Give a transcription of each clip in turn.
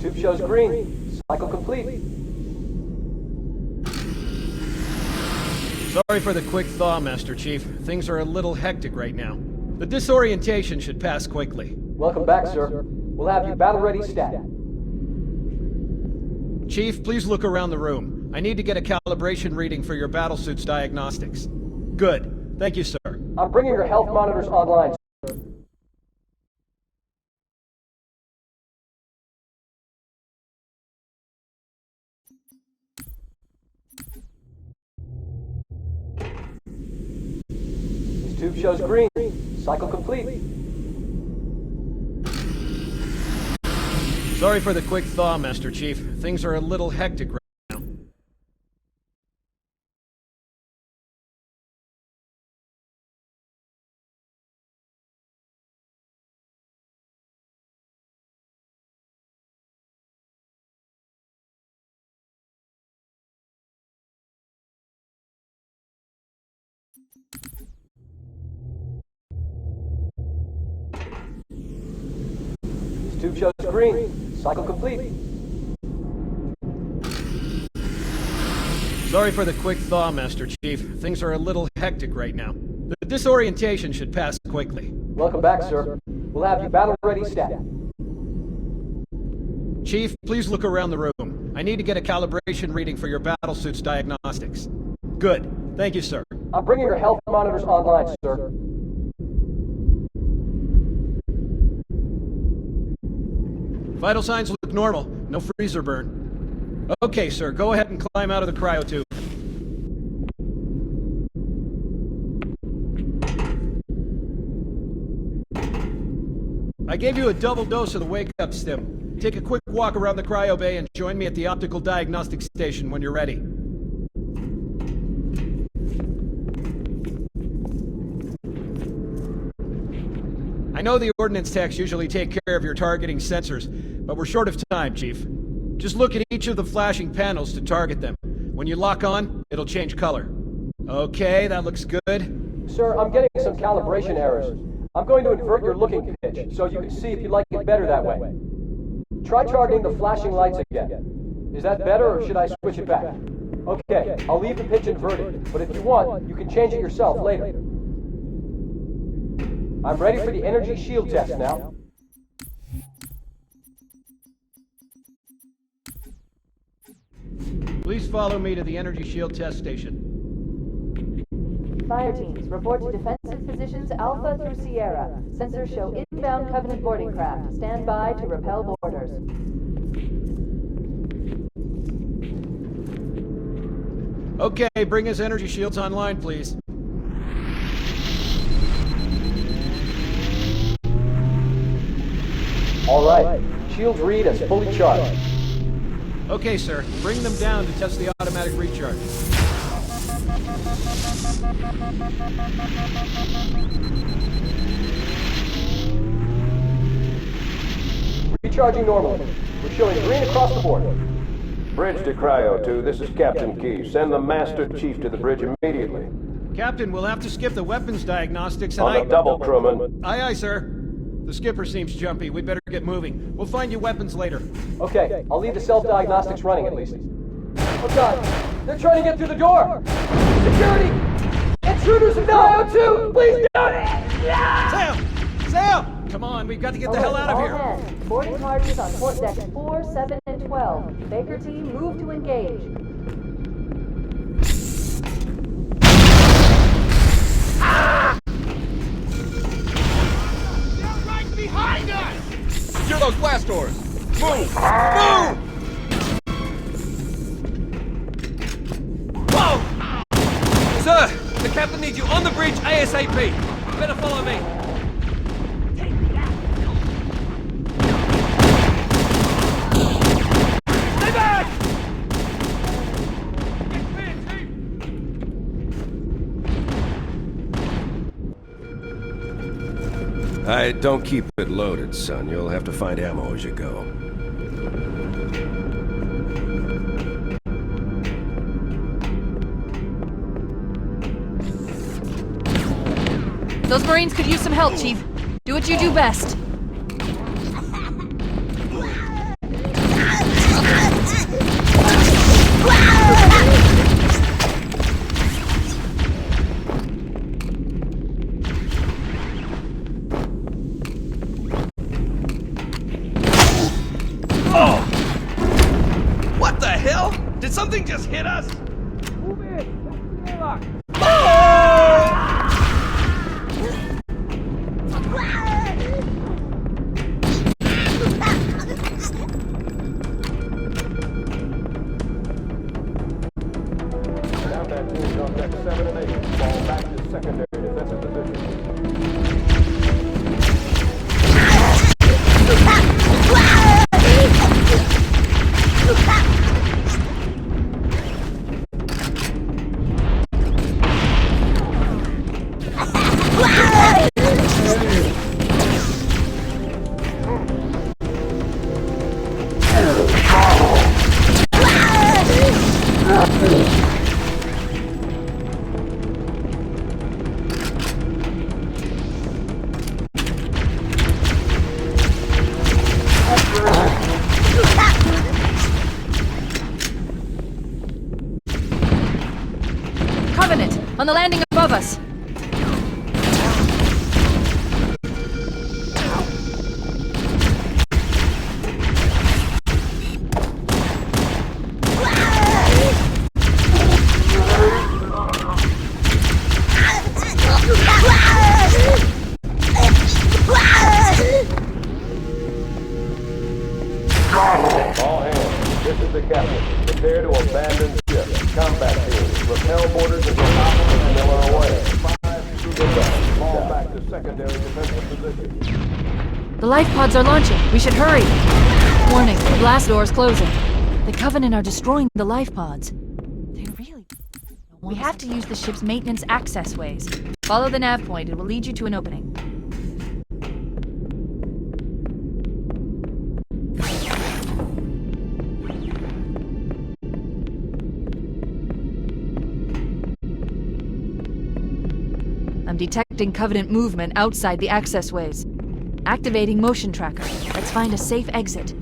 This tube shows green. Cycle complete. Sorry for the quick thaw, Master Chief. Things are a little hectic right now. The disorientation should pass quickly. Welcome back, sir. We'll have you battle-ready stat. Chief, please look around the room. I need to get a calibration reading for your battlesuit's diagnostics. Good. Thank you, sir. I'm bringing your health monitors online, sir. This tube shows green. Cycle complete. Sorry for the quick thaw, Master Chief. Things are a little hectic right now. This tube shows green. Cycle complete. Sorry for the quick thaw, Master Chief. Things are a little hectic right now. The disorientation should pass quickly. Welcome back, sir. We'll have you battle-ready stat. Chief, please look around the room. I need to get a calibration reading for your battlesuit's diagnostics. Good. Thank you, sir. I'm bringing your health monitors online, sir. Vital signs look normal. No freezer burn. Okay, sir. Go ahead and climb out of the cryo tube. I gave you a double dose of the wake-up stim. Take a quick walk around the cryo bay and join me at the optical diagnostic station when you're ready. I know the ordnance techs usually take care of your targeting sensors, but we're short of time, Chief. Just look at each of the flashing panels to target them. When you lock on, it'll change color. Okay, that looks good. Sir, I'm getting some calibration errors. I'm going to invert your looking pitch, so you can see if you like it better that way. Try targeting the flashing lights again. Is that better, or should I switch it back? Okay, I'll leave the pitch inverted, but if you want, you can change it yourself later. I'm ready for the energy shield test now. Please follow me to the energy shield test station. Fire teams, report to defensive positions Alpha through Sierra. Sensors show inbound Covenant boarding craft. Stand by to repel boarders. Okay, bring his energy shields online, please. All right, shields read as fully charged. Okay, sir. Bring them down to test the automatic recharge. Recharging normally. We're showing green across the board. Bridge to Cryo 2, this is Captain Key. Send the Master Chief to the bridge immediately. Captain, we'll have to skip the weapons diagnostics and On the double, crewman. Aye, aye, sir. The skipper seems jumpy. We'd better get moving. We'll find you weapons later. Okay, I'll leave the self-diagnostics running at least. Oh God, they're trying to get through the door! Security! Intruders in the IO2! Please don't! Sam! Sam! Come on, we've got to get the hell out of All here. hands, boarding charges on port decks 4, 7, and 12. Baker team, move to engage. Behind us! Secure those blast doors! Move! Move! Whoa! Sir, the captain needs you on the bridge ASAP. Better follow me. Take me out. Alright, don't keep it loaded, son. You'll have to find ammo as you go. Those Marines could use some help, Chief. Do what you do best. What the hell? Did something just hit us? Move in. That's the airlock. Combat teams on deck 7 and 8 fall back to secondary defensive position. Covenant, on the landing above us. All hands, this is the captain. Prepare to abandon ship. Combat teams, repel boarders until hostages mill away. 5 through the left. Fall back to secondary defensive position. The life pods are launching. We should hurry. Warning, the blast door is closing. The Covenant are destroying the life pods. They really... We have to use the ship's maintenance access ways. Follow the nav point. It will lead you to an opening. I'm detecting Covenant movement outside the access ways. Activating motion tracker. Let's find a safe exit.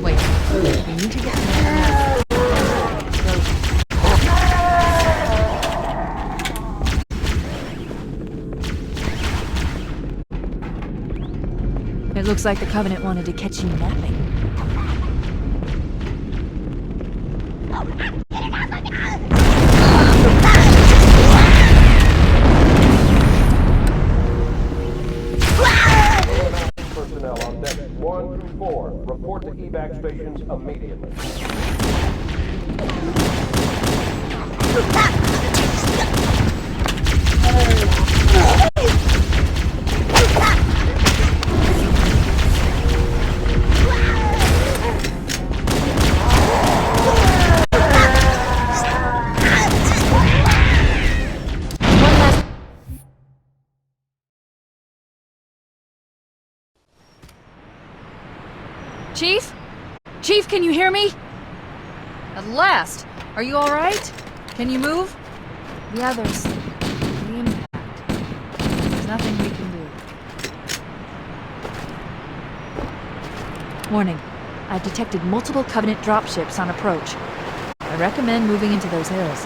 Wait, we need to get It looks like the Covenant wanted to catch you napping. Personnel on deck 1 through 4. Report to evac stations immediately. Chief? Chief, can you hear me? At last! Are you alright? Can you move? The others... the impact... There's nothing we can do. Warning. I've detected multiple Covenant dropships on approach. I recommend moving into those hills.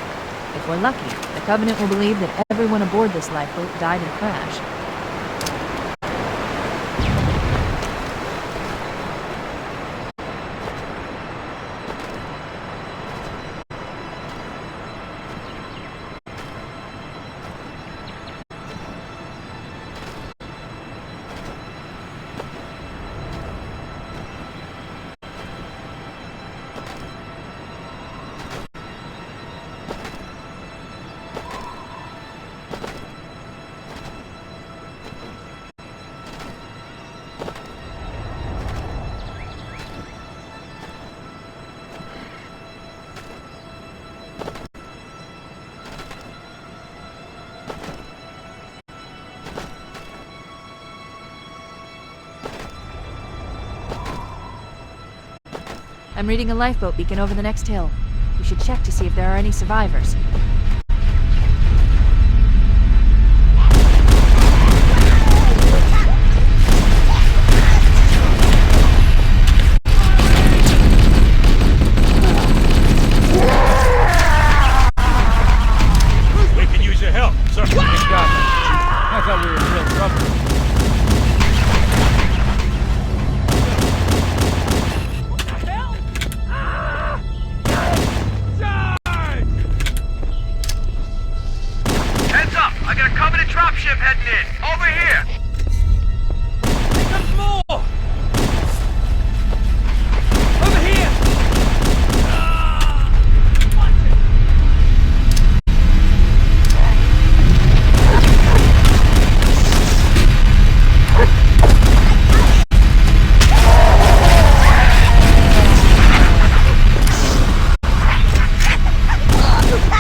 If we're lucky, the Covenant will believe that everyone aboard this lifeboat died in a crash. I'm reading a lifeboat beacon over the next hill. We should check to see if there are any survivors. We can use your help, sir. Thank God. I thought we were in real trouble. Heads up! I got a Covenant dropship heading in. Over here! There's more! Over here! Watch it!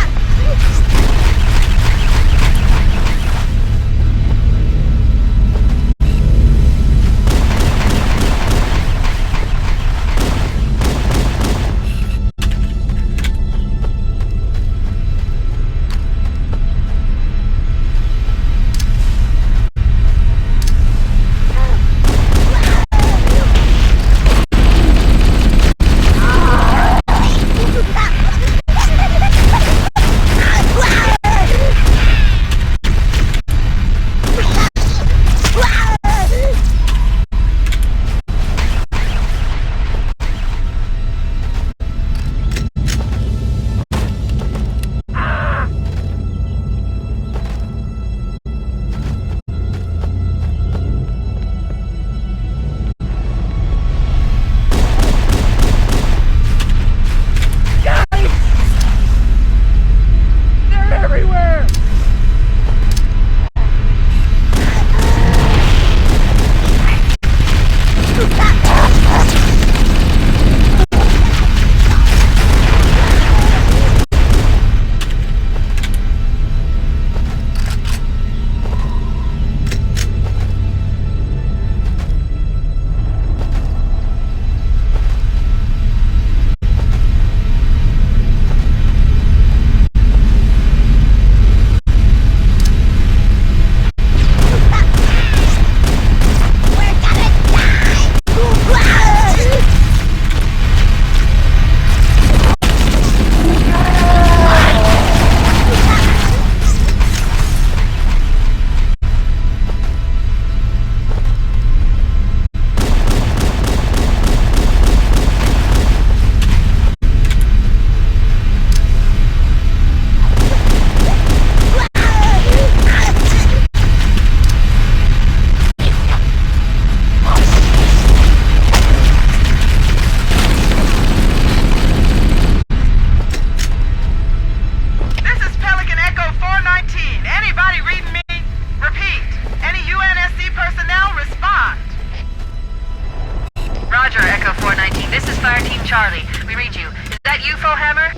Charlie. We read you. Is that you, Fohammer?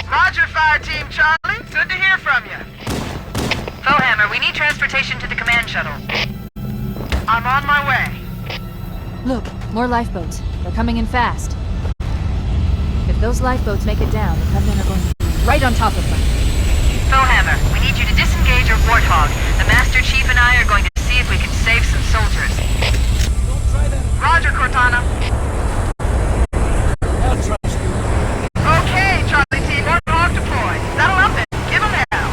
Roger, Fire Team Charlie. Good to hear from you. Fohammer, we need transportation to the command shuttle. I'm on my way. Look, more lifeboats. They're coming in fast. If those lifeboats make it down, the Covenant are going to be right on top of them. Fohammer, we need you to disengage your Warthog. The Master Chief and I are going to see if we can save some soldiers. Roger, Cortana. I'll trust you. Okay, Charlie Team. Warthog deployed. That'll up it. Give them hell.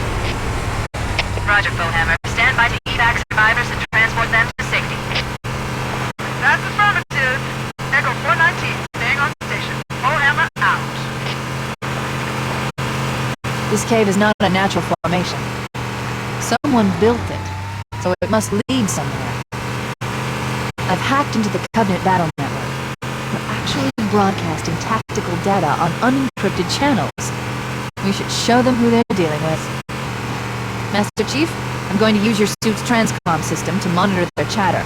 Roger, Fohammer. Stand by to evac survivors and transport them to safety. That's affirmative. Echo 419, staying on station. Fohammer out. This cave is not a natural formation. Someone built it, so it must lead somewhere. I've hacked into the Covenant battle network. We're actually broadcasting tactical data on unencrypted channels. We should show them who they're dealing with. Master Chief, I'm going to use your suit's transcom system to monitor their chatter.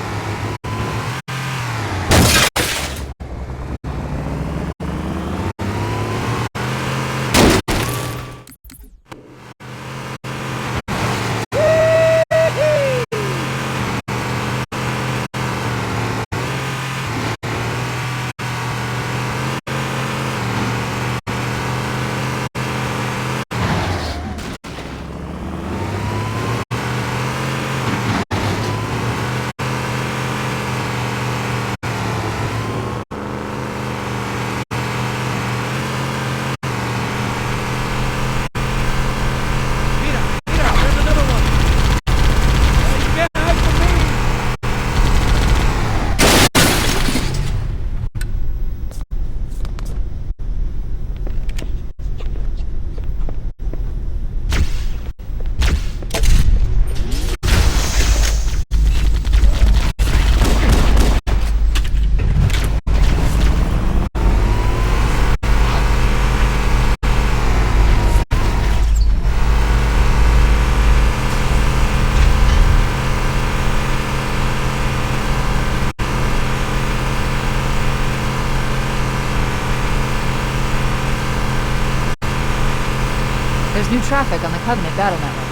There's new traffic on the Covenant battle network.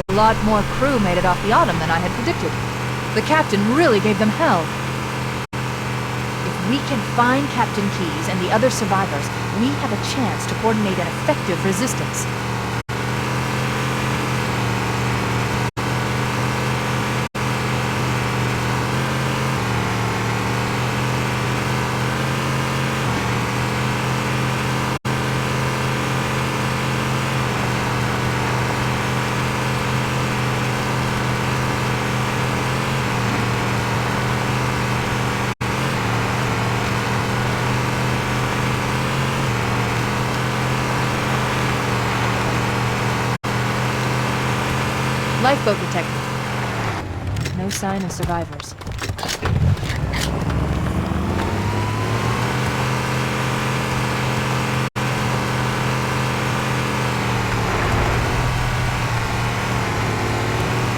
A lot more crew made it off the Autumn than I had predicted. The captain really gave them hell. If we can find Captain Keyes and the other survivors, we have a chance to coordinate an effective resistance. Lifeboat detected. No sign of survivors.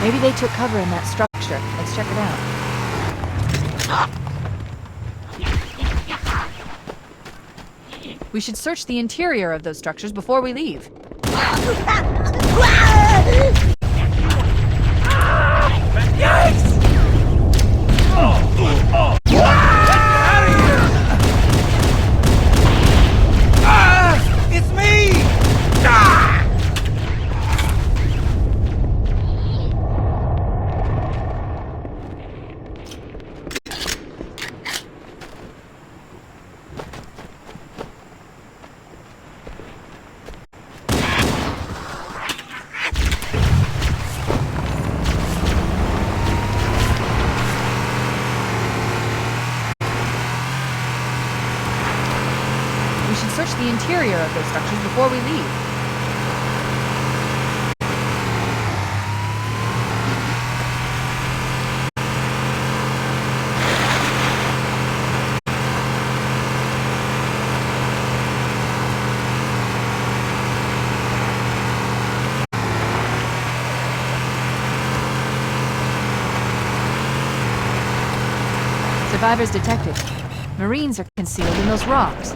Maybe they took cover in that structure. Let's check it out. We should search the interior of those structures before we leave. It's me! We should search the interior of those structures before we leave. Survivors detected. Marines are concealed in those rocks.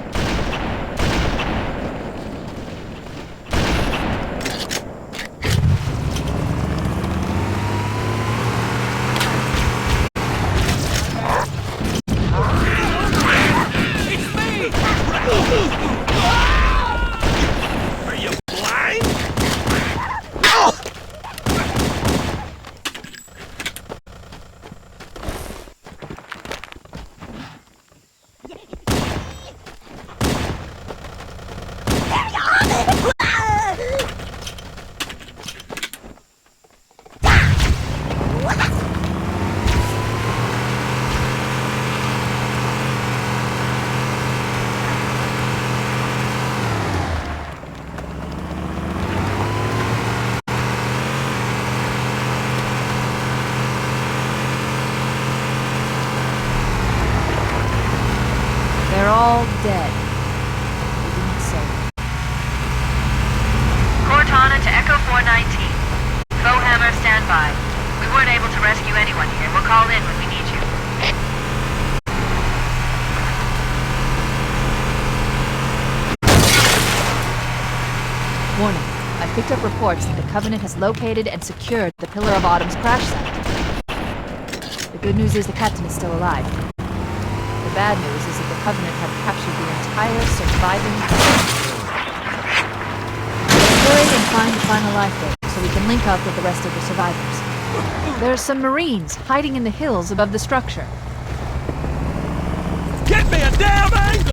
Are you blind? They're all dead. We didn't say. Cortana to Echo 419. Bowhammer, stand by. We weren't able to rescue anyone here. We'll call in when we need you. Warning. I picked up reports that the Covenant has located and secured the Pillar of Autumn's crash site. The good news is the captain is still alive. The bad news is that the Covenant have captured the entire surviving crew. Hurry and find the final lifeboat so we can link up with the rest of the survivors. There are some Marines hiding in the hills above the structure. Get me a damn angle!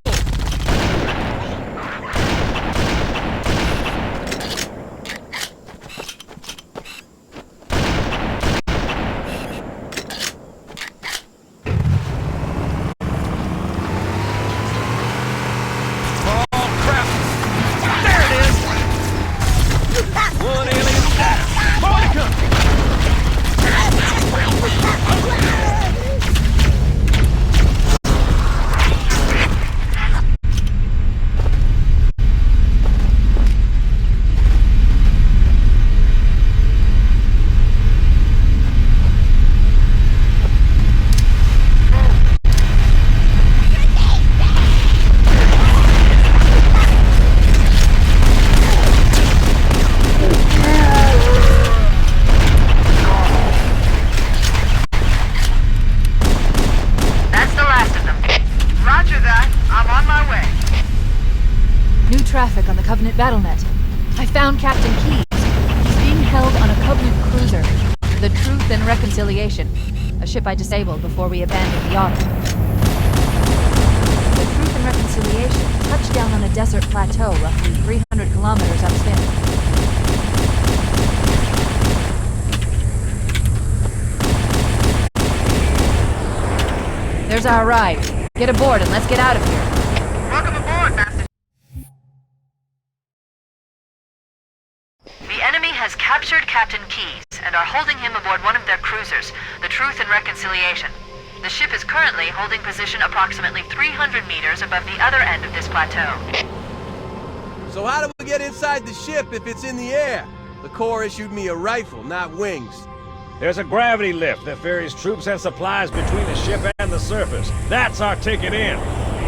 I found Captain Keyes. He's being held on a Covenant cruiser, the Truth and Reconciliation, a ship I disabled before we abandoned the Otter. The Truth and Reconciliation touched down on a desert plateau roughly 300 kilometers upstream. There's our ride. Get aboard and let's get out of here. Welcome aboard, Master. The enemy has captured Captain Keyes and are holding him aboard one of their cruisers, the Truth and Reconciliation. The ship is currently holding position approximately 300 meters above the other end of this plateau. So how do we get inside the ship if it's in the air? The Corps issued me a rifle, not wings. There's a gravity lift that ferries troops and supplies between the ship and the surface. That's our ticket in.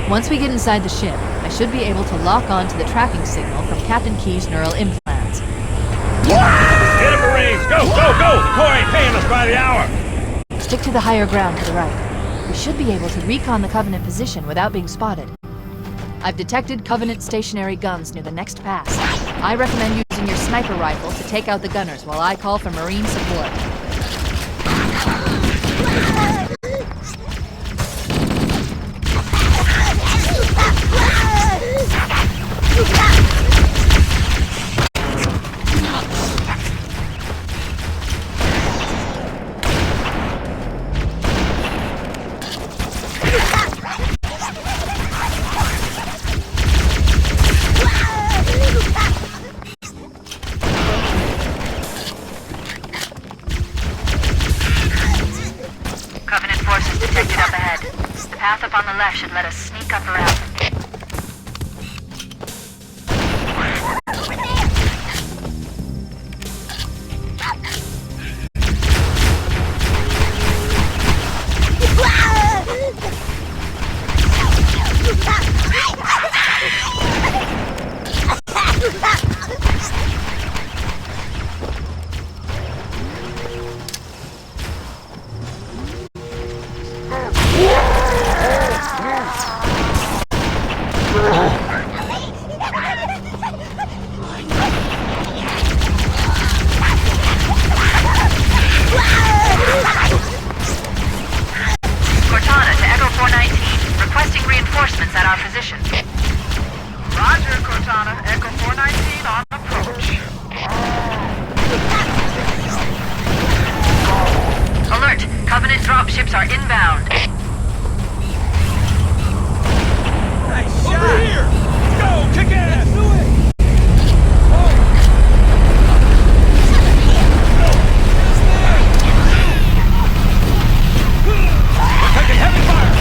Once we get inside the ship, I should be able to lock on to the tracking signal from Captain Keyes' neural implants. Get it, Marines! Go, go, go! The Corps ain't paying us by the hour! Stick to the higher ground to the right. We should be able to recon the Covenant position without being spotted. I've detected Covenant stationary guns near the next pass. I recommend using your sniper rifle to take out the gunners while I call for Marine support. Covenant forces detected up ahead. The path up on the left should let us sneak up around them. Cortana to Echo 419, requesting reinforcements at our position. Roger, Cortana. Echo 419 on approach. Alert! Covenant dropships are inbound. Nice shot! Over here! Go, kick ass! Do it! We're taking heavy fire!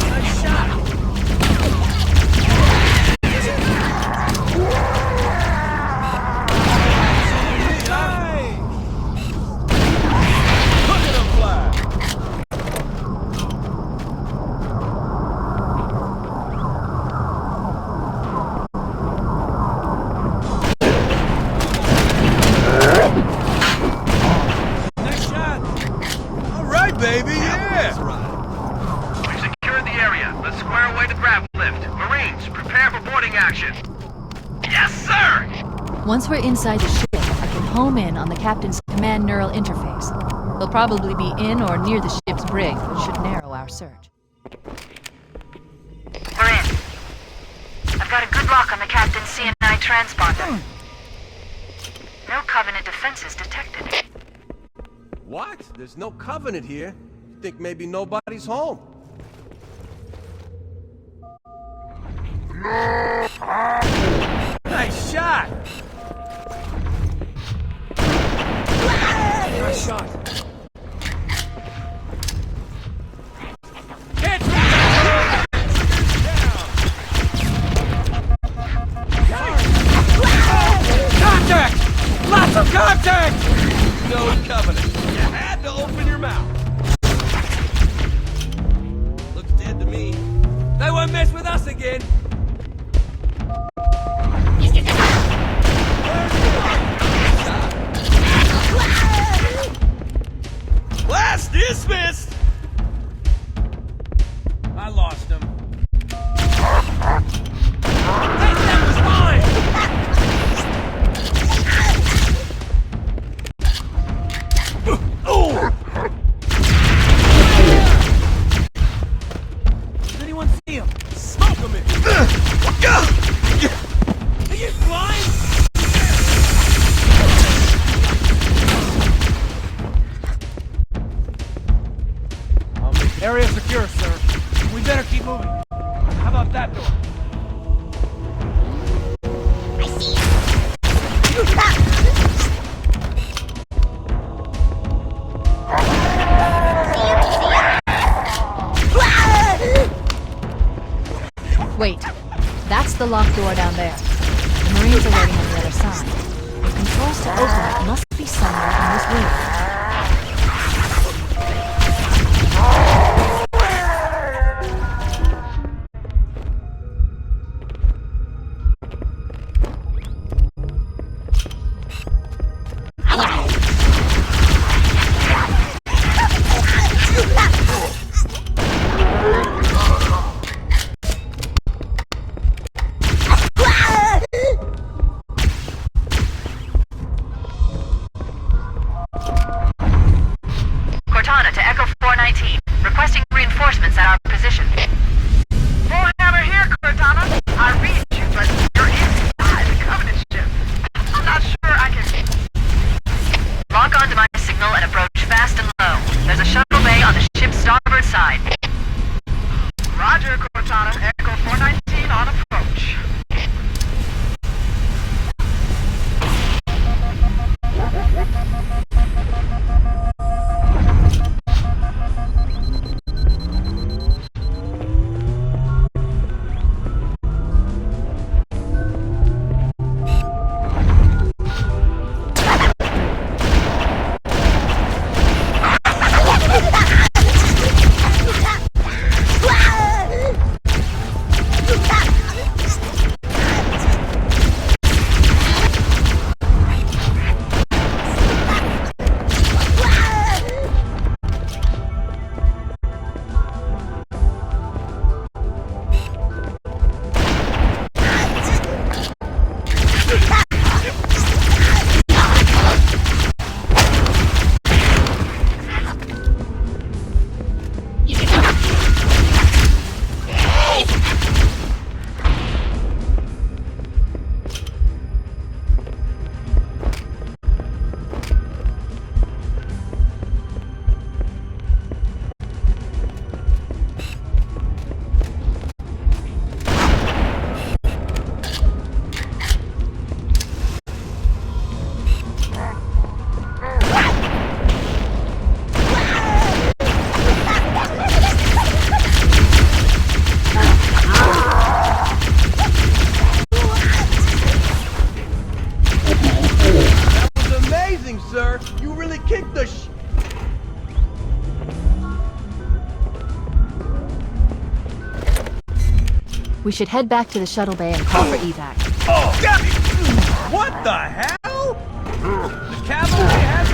Nice shot! Look at him fly! Nice shot! All right, baby, yeah! We've secured the area. Let's square away the grav lift. Marines, prepare for boarding action. Yes, sir! Once we're inside the ship, I can home in on the captain's command neural interface. He'll probably be in or near the ship's brig, which should narrow our search. We're in. I've got a good lock on the captain's CNI transponder. No Covenant defenses detected. What? There's no Covenant here. Think maybe nobody's home. Nice shot! Nice shot. Contact! Lots of contact! No Covenant. You had to open your mouth. Looks dead to me. They won't mess with us again. Blast dismissed! I lost him. welcome it. Are you blind? Area secure, sir. We better keep moving. How about that door? I see you. Wait. That's the locked door down there. The Marines are waiting on the other side. The controls to open it must be somewhere in this room. Cortana to Echo 419, requesting reinforcements at our position. Bullhammer here, Cortana. I read you, but you're inside the Covenant ship. I'm not sure I can... Lock onto my signal and approach fast and low. There's a shuttle bay on the ship's starboard side. Roger, Cortana. Echo 419 on approach. Sir, you really kicked the We should head back to the shuttle bay and call for evac. Oh, damn it! What the hell? The cavalry has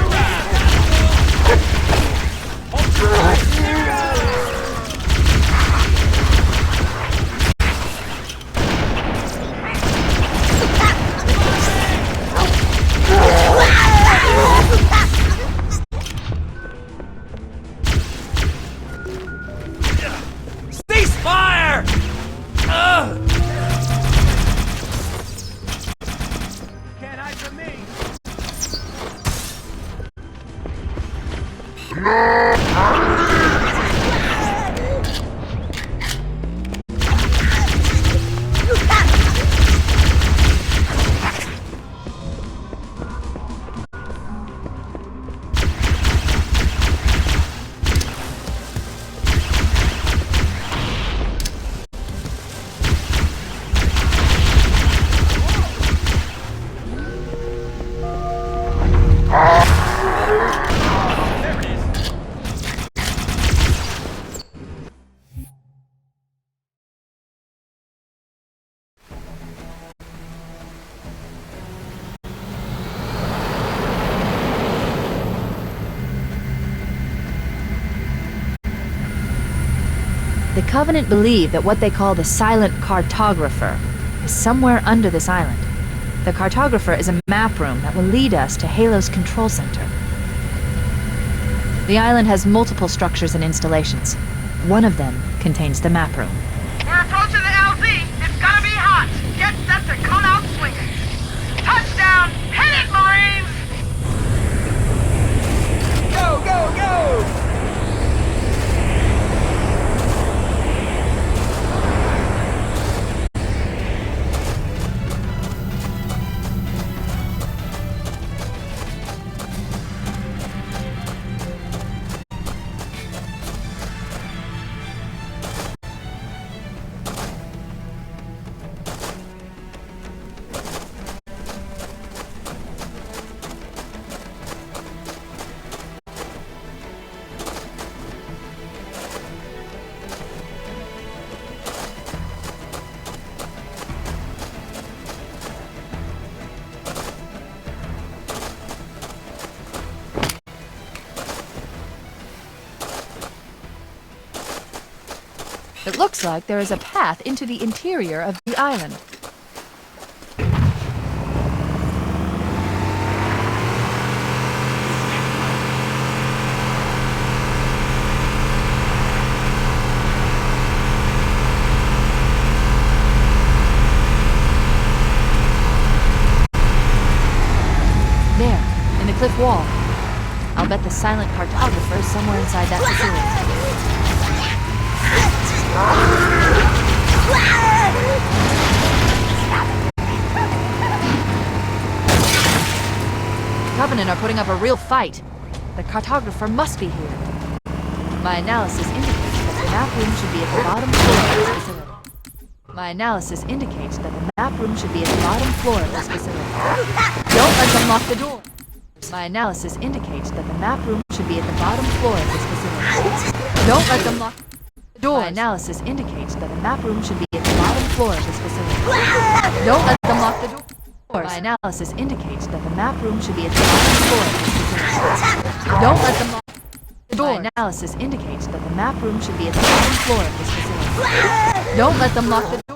Ceasefire! Can't hide from me. The Covenant believe that what they call the Silent Cartographer is somewhere under this island. The Cartographer is a map room that will lead us to Halo's control center. The island has multiple structures and installations. One of them contains the map room. We're approaching the LZ! It looks like there is a path into the interior of the island. There, in the cliff wall. I'll bet the silent cartographer is somewhere inside that facility. Covenant are putting up a real fight. The cartographer must be here. My analysis indicates that the map room should be at the bottom floor of this facility. My analysis indicates that the map room should be at the bottom floor of this facility. Don't let them lock the door. My analysis indicates that the map room should be at the bottom floor of this facility. Don't let them lock the door. My analysis indicates that the map room should be at the bottom floor of this facility. Don't let them lock the door. My analysis indicates that the map room should be at the bottom floor of this facility. Don't let them lock the door. My analysis indicates that the map room should be at the bottom floor of this facility. Don't let them lock the door.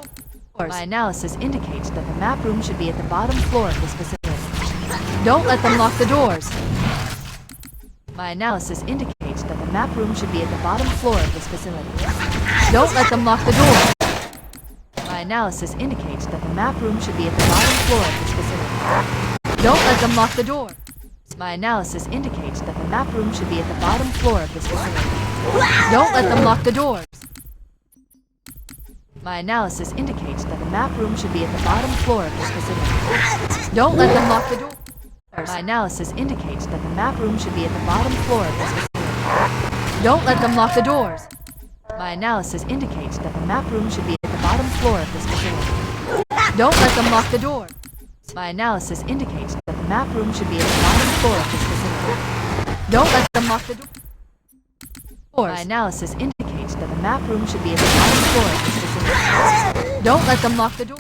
My analysis indicates that the map room should be at the bottom floor of this facility. Don't let them lock the doors. My analysis indicates that the map room should be at the bottom floor of this facility. Don't let them lock the doors. My analysis indicates that the map room should be at the bottom floor of this facility. Don't let them lock the door. My analysis indicates that the map room should be at the bottom floor of this facility. Don't let them lock the doors. My analysis indicates that the map room should be at the bottom floor of this facility. Don't let them lock the door. My analysis indicates that the map room should be at the bottom floor of this facility. Don't let them lock the doors. My analysis indicates that the map room should be at the bottom floor of this facility. Don't let them lock the door. My analysis indicates that the map room should be at the bottom floor of this facility. Don't let them lock the door. My analysis indicates that the map room should be at the bottom floor of this facility. Don't let them lock the door.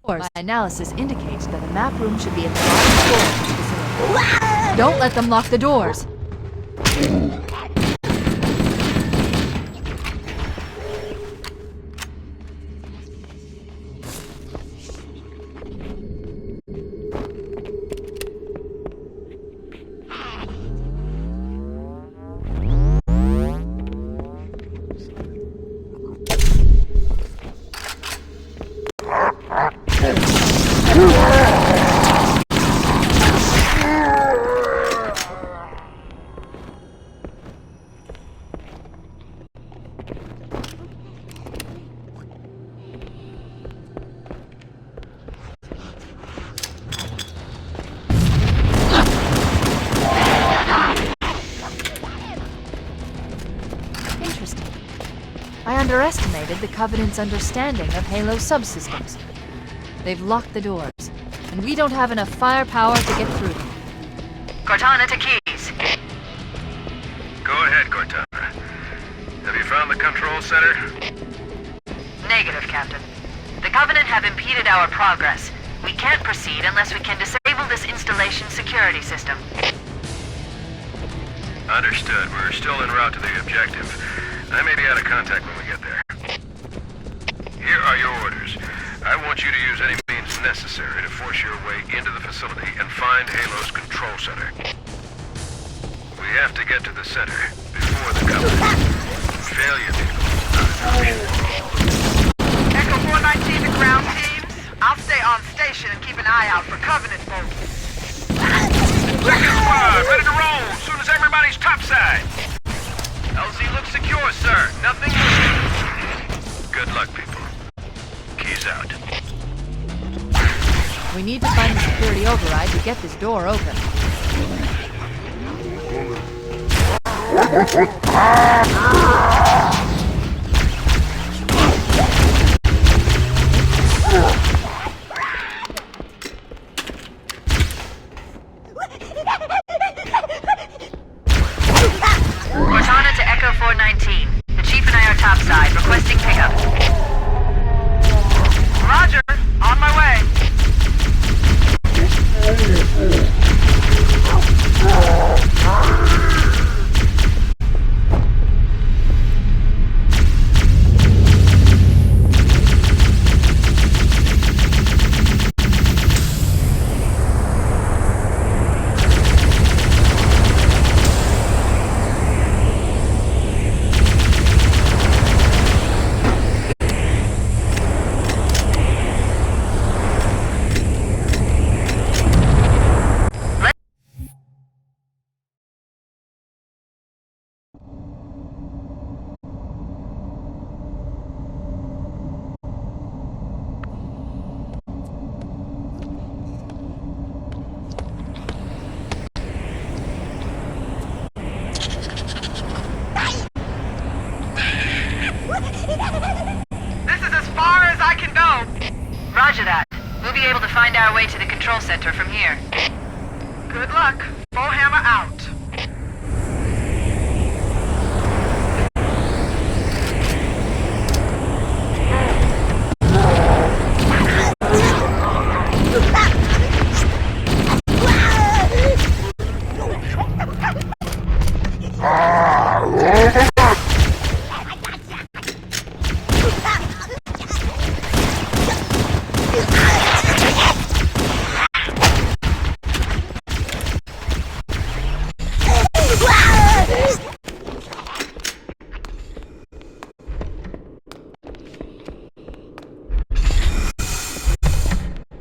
My analysis indicates that the map room should be at the bottom floor of this facility. Don't let them lock the doors. I underestimated the Covenant's understanding of Halo subsystems. They've locked the doors, and we don't have enough firepower to get through them. Cortana to Keys. Go ahead, Cortana. Have you found the control center? Negative, Captain. The Covenant have impeded our progress. We can't proceed unless we can disable this installation's security system. Understood. We're still en route to the objective. I may be out of contact when we get there. Here are your orders. I want you to use any means necessary to force your way into the facility and find Halo's control center. We have to get to the center before the Covenant. Failure Echo 419 to ground teams. I'll stay on station and keep an eye out for Covenant folks. Second squad, ready to roll as soon as everybody's topside. LZ looks secure, sir. Nothing moving. Good luck, people. Keys out. We need to find the security override to get this door open. Cortana to Echo 419. The Chief and I are topside, requesting pickup. Roger. On my way. Roger that. We'll be able to find our way to the control center from here. Good luck. Bullhammer out.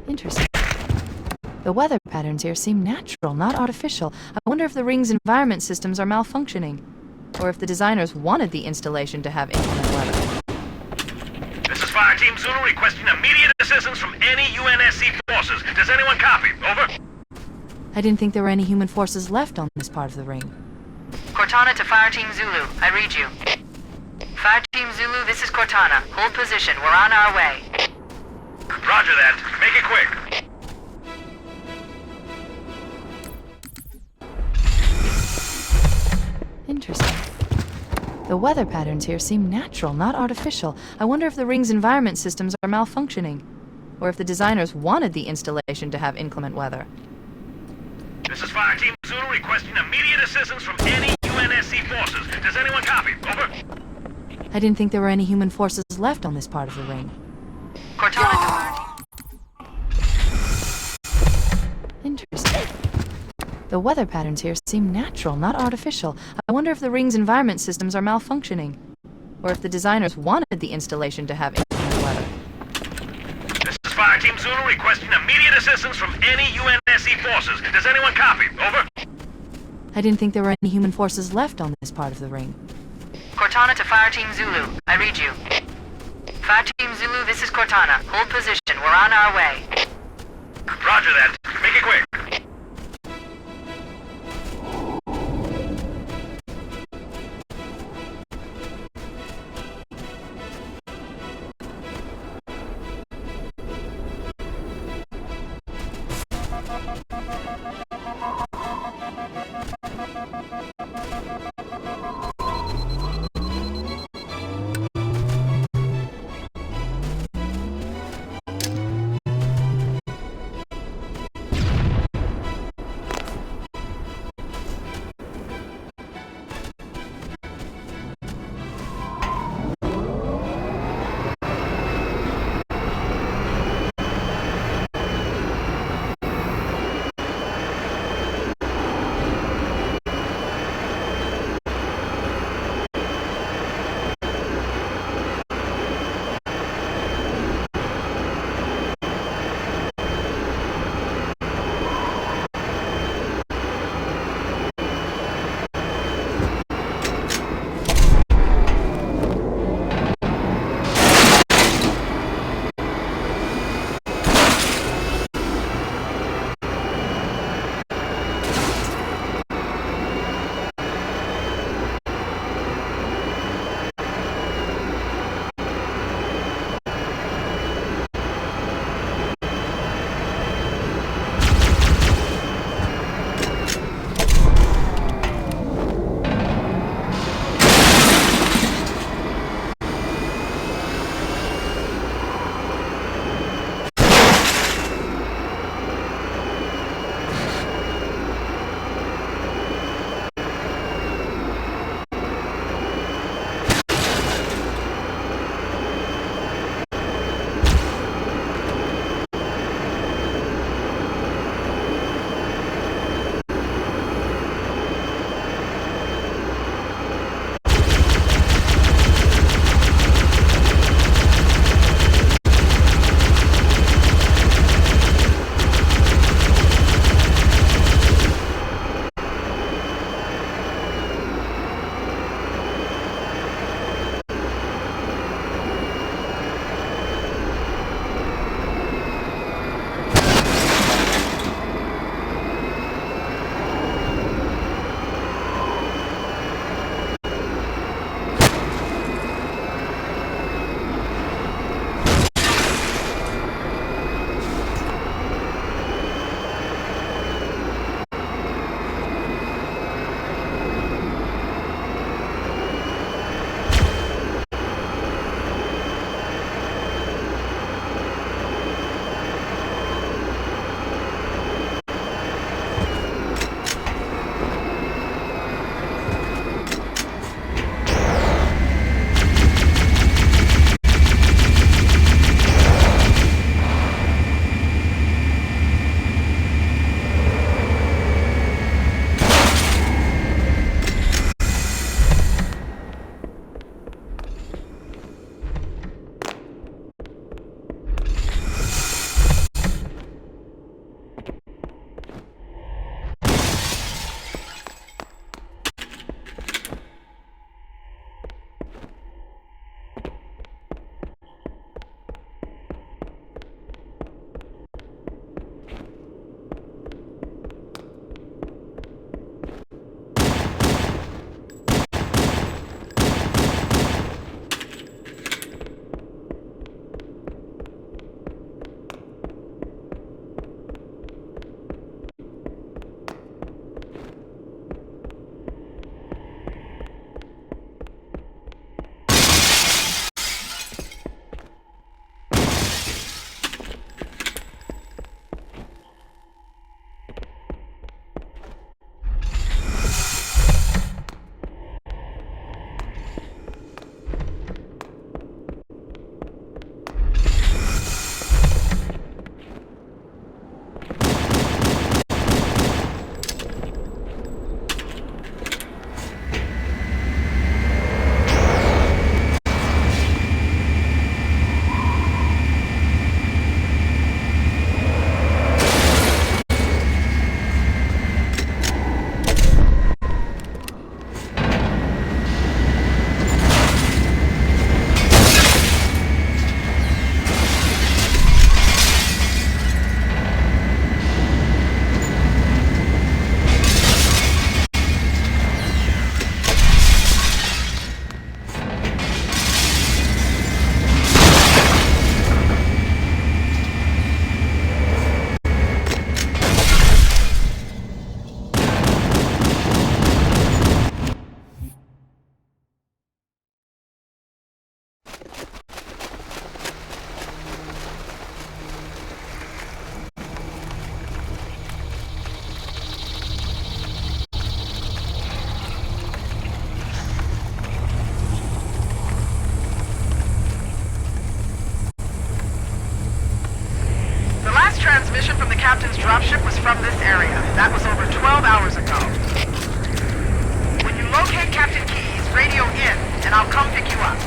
Interesting. The weather patterns here seem natural, not artificial. I wonder if the ring's environment systems are malfunctioning, or if the designers wanted the installation to have inclement weather. This is Fire Team Zulu requesting immediate assistance from any UNSC forces. Does anyone copy? Over. I didn't think there were any human forces left on this part of the ring. Cortana to Fire Team Zulu. I read you. Fire Team Zulu, this is Cortana. Hold position. We're on our way. Roger that. Make it quick. Interesting. The weather patterns here seem natural, not artificial. I wonder if the ring's environment systems are malfunctioning, or if the designers wanted the installation to have inclement weather. This is Fire Team Zulu requesting immediate assistance from any UNSC forces. Does anyone copy? Over. I didn't think there were any human forces left on this part of the ring. Cortana to Fire Team. Interesting. The weather patterns here seem natural, not artificial. I wonder if the ring's environment systems are malfunctioning, or if the designers wanted the installation to have inclement weather. This is Fire Team Zulu requesting immediate assistance from any UNSC forces. Does anyone copy? Over. I didn't think there were any human forces left on this part of the ring. Cortana to Fire Team Zulu. I read you. Fire Team Zulu, this is Cortana. Hold position. We're on our way. Roger that. Make it quick. transmission from the captain's dropship was from this area. That was over 12 hours ago. When you locate Captain Keyes, radio in, and I'll come pick you up.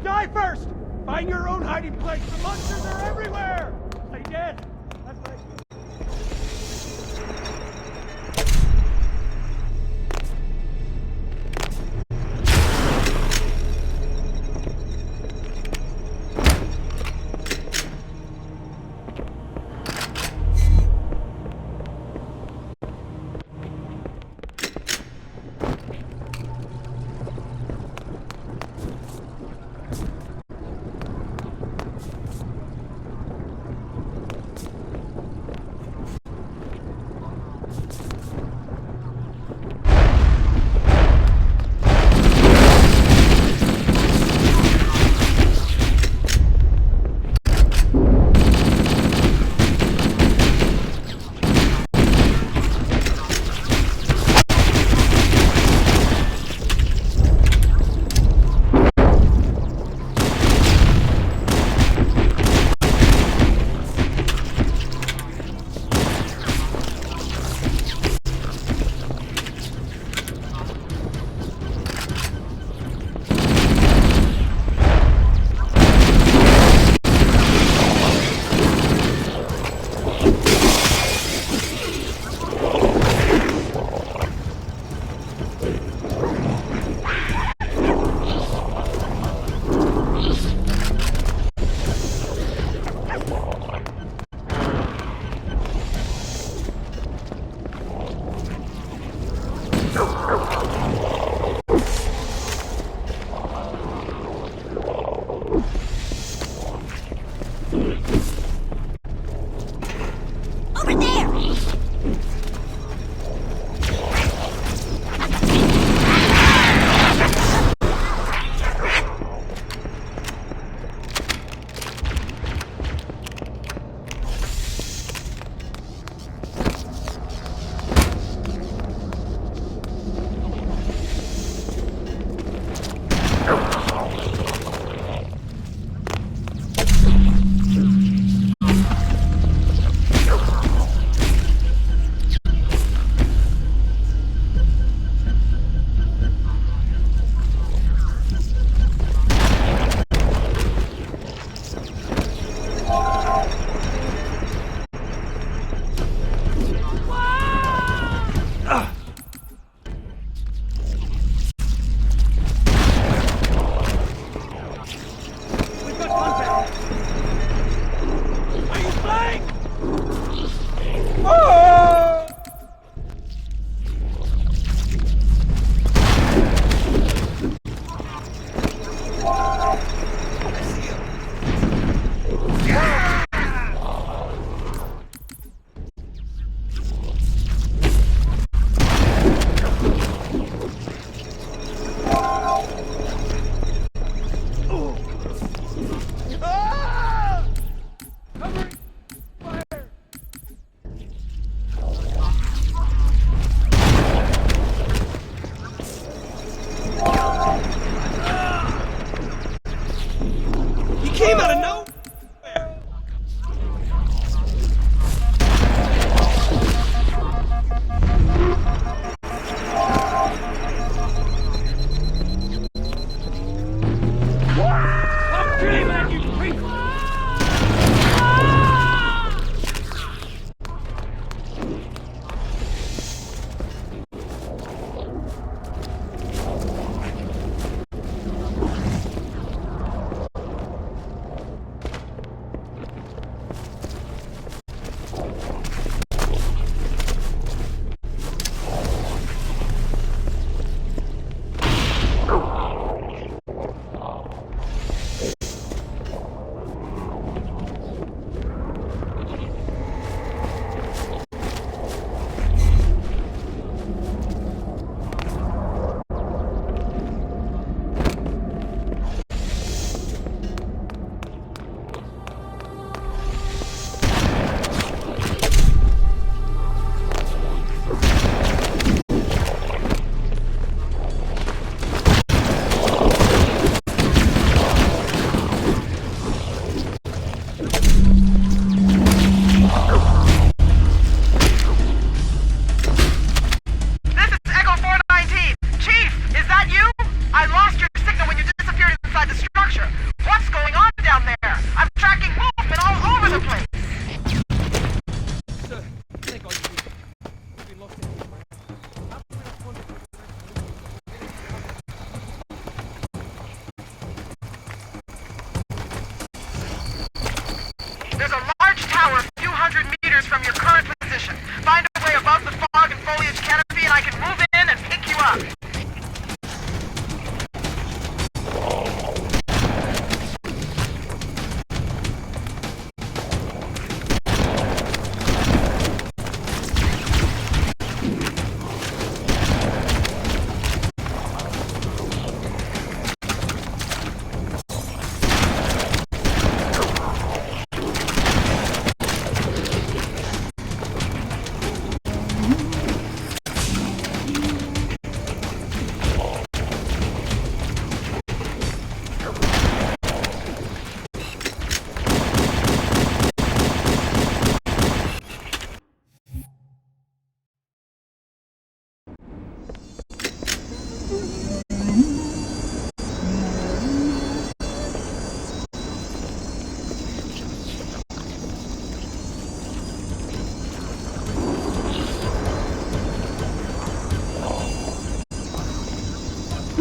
Die first! Find your own hiding place. The monsters are everywhere! Stay dead. That's right.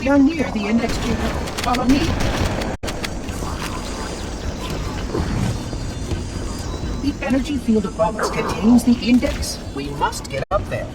We are near the index chamber. Follow me. The energy field above us contains the index. We must get up there.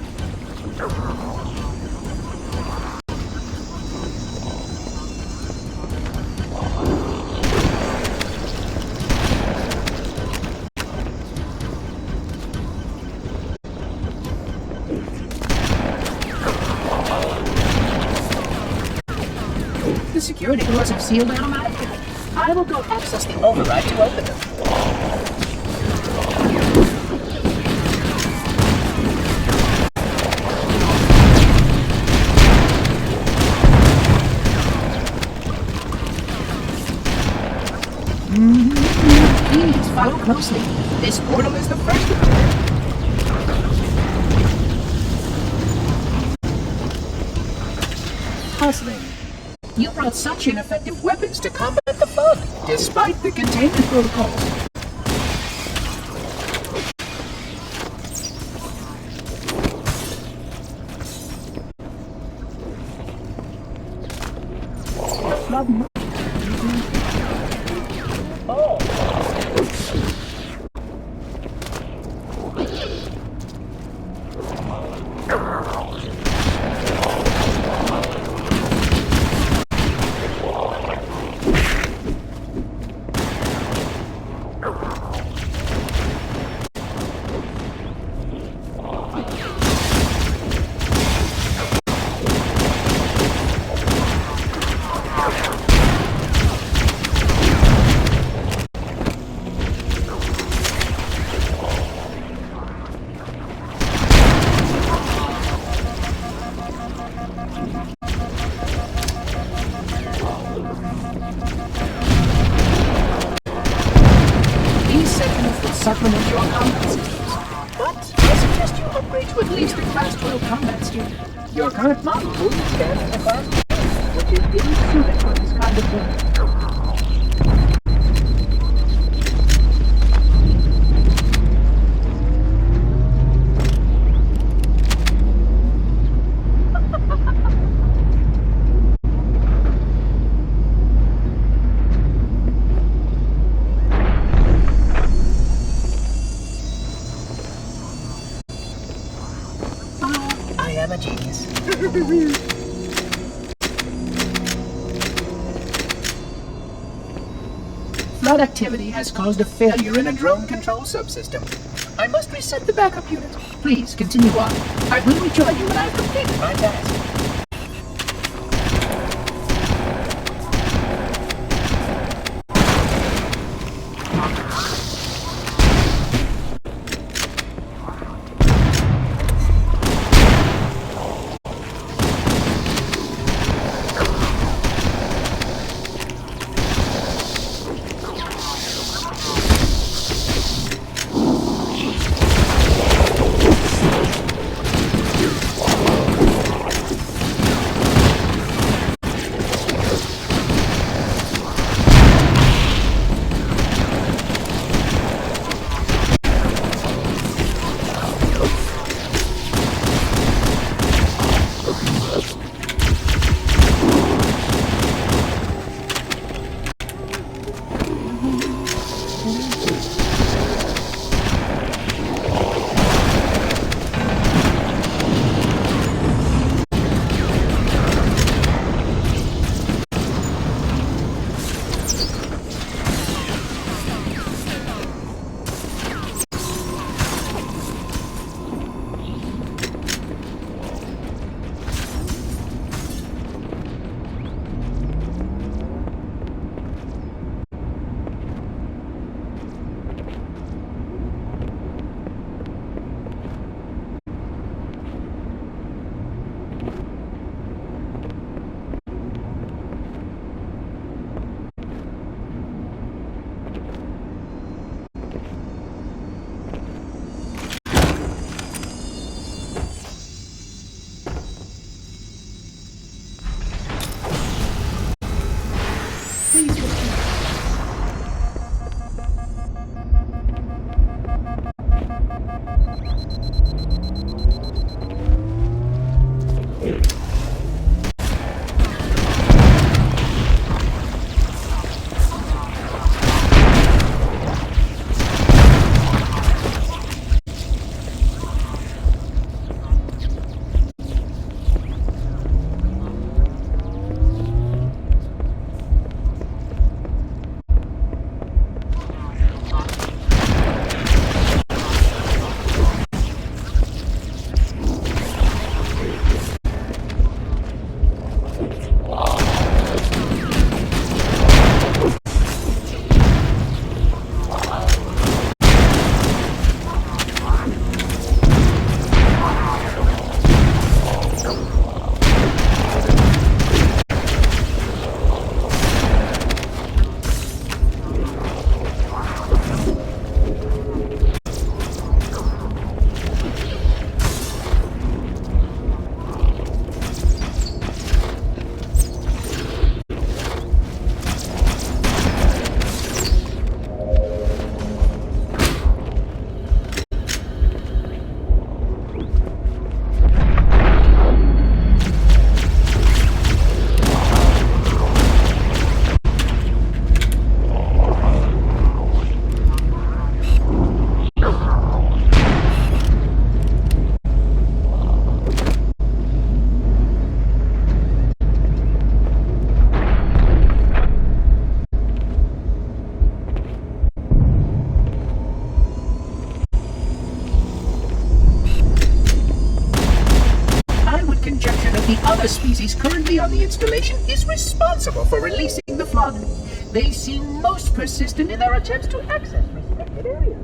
The security doors are sealed automatically. I will go access the override to open them. Please follow closely. This portal is the first of them. Puzzling. You brought such ineffective weapons to combat the bug, despite the containment protocols. Supplement your combat systems. But I suggest you upgrade to at least the Class 12 combat student. Your current model will stand in the Class 12, which is ill-suited for this kind of thing. I am a genius. Flood activity has caused a failure in a drone control subsystem. I must reset the backup unit. Please continue on. I will rejoin you when I have completed my task. particular species currently on the installation is responsible for releasing the flood. They seem most persistent in their attempts to access restricted areas.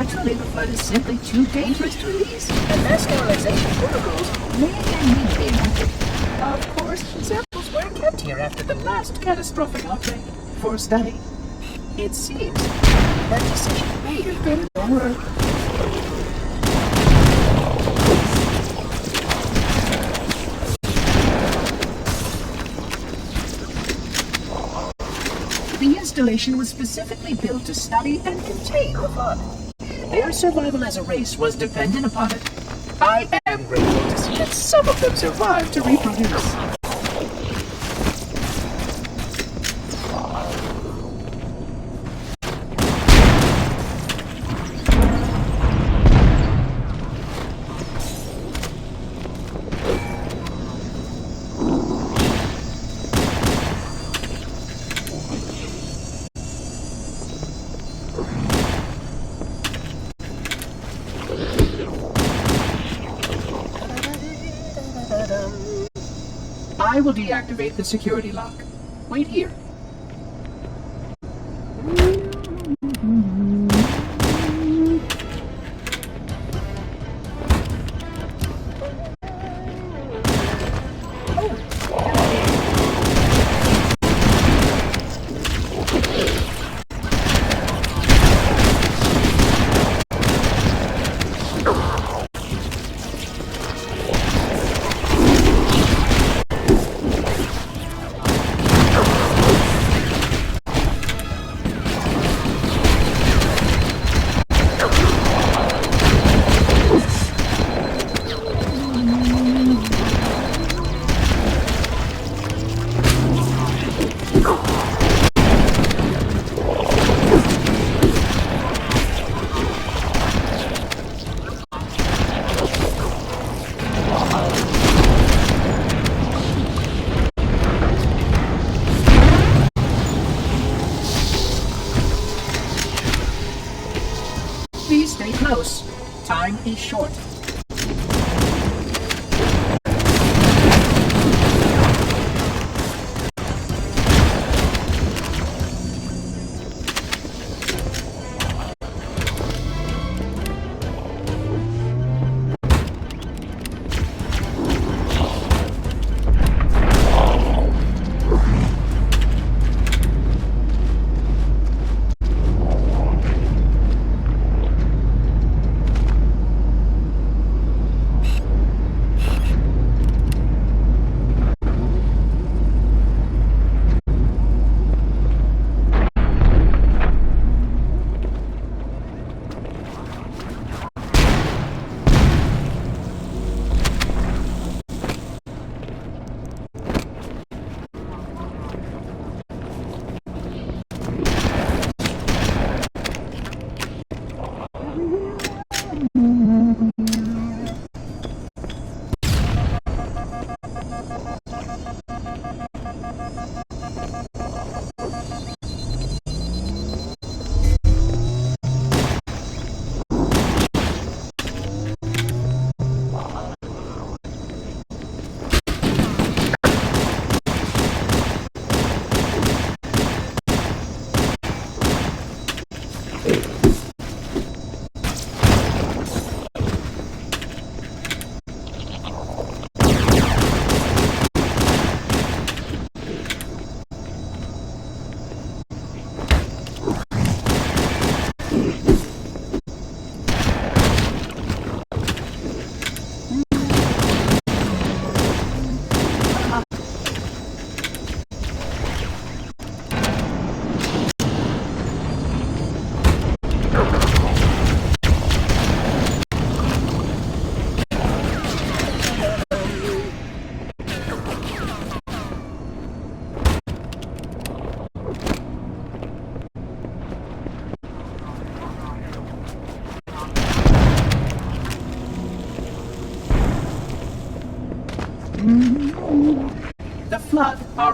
Naturally, the flood is simply too dangerous to release, and their sterilization protocols may again need to be enacted. Of course, samples were kept here after the last catastrophic outbreak for study. It seems that decision may have been over. The installation was specifically built to study and contain the flood. Their survival as a race was dependent upon it. I am grateful to see that some of them survived to reproduce. I will deactivate the security lock. Wait here. Please stay close. Time is short.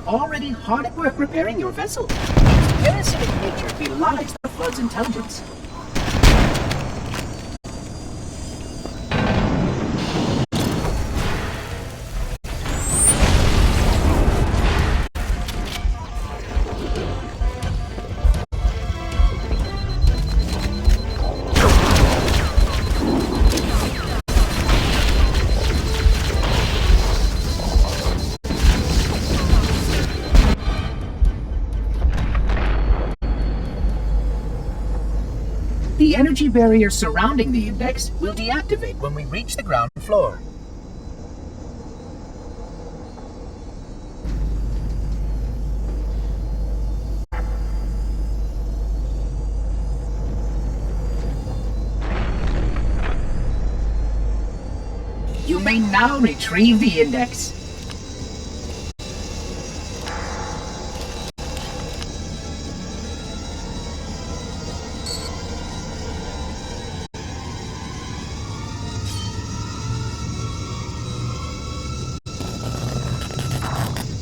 already hard at work repairing your vessel. Its parasitic nature belies the flood's intelligence. The energy barrier surrounding the index will deactivate when we reach the ground floor. You may now retrieve the index.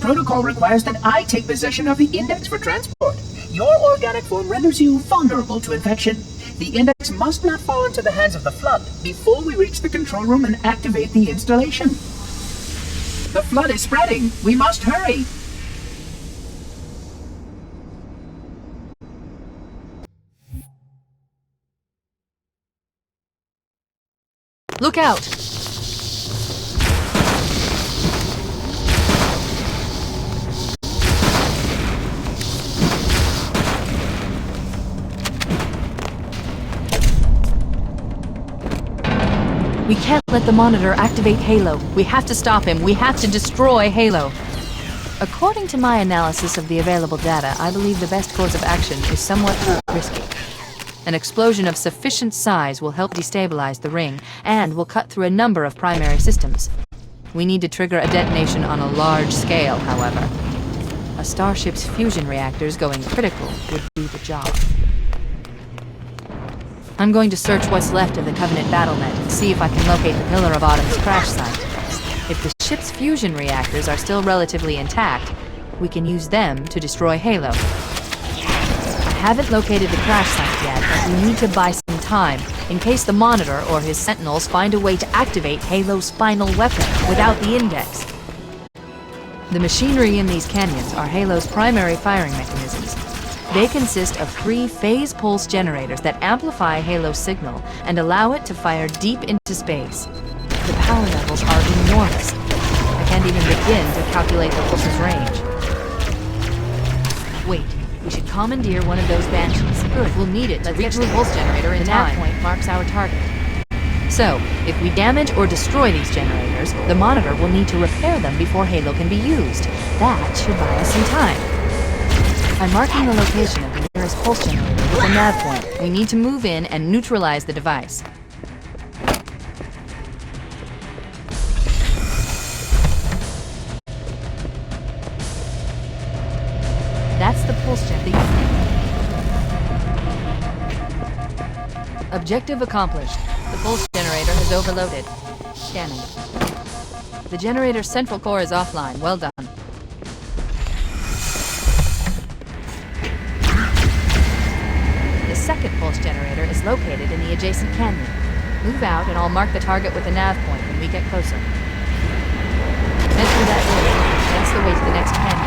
Protocol requires that I take possession of the index for transport. Your organic form renders you vulnerable to infection. The index must not fall into the hands of the flood before we reach the control room and activate the installation. The flood is spreading. We must hurry. Look out! We can't let the Monitor activate Halo. We have to stop him. We have to destroy Halo. According to my analysis of the available data, I believe the best course of action is somewhat risky. An explosion of sufficient size will help destabilize the ring, and will cut through a number of primary systems. We need to trigger a detonation on a large scale, however. A starship's fusion reactors going critical would do the job. I'm going to search what's left of the Covenant battlenet and see if I can locate the Pillar of Autumn's crash site. If the ship's fusion reactors are still relatively intact, we can use them to destroy Halo. I haven't located the crash site yet, but we need to buy some time, in case the Monitor or his Sentinels find a way to activate Halo's final weapon without the index. The machinery in these canyons are Halo's primary firing mechanisms. They consist of 3 phase pulse generators that amplify Halo's signal and allow it to fire deep into space. The power levels are enormous. I can't even begin to calculate the pulse's range. Wait, we should commandeer one of those Banshees. Good, we'll need it to reach the pulse generator in time. The nav point marks our target. So, if we damage or destroy these generators, the Monitor will need to repair them before Halo can be used. That should buy us some time. I'm marking the location of the nearest pulse generator with a nav point. We need to move in and neutralize the device. That's the pulse generator. Objective accomplished. The pulse generator has overloaded. Scanning. The generator's central core is offline. Well done. The second pulse generator is located in the adjacent canyon. Move out and I'll mark the target with a nav point when we get closer. Head through that door. That's the way to the next canyon.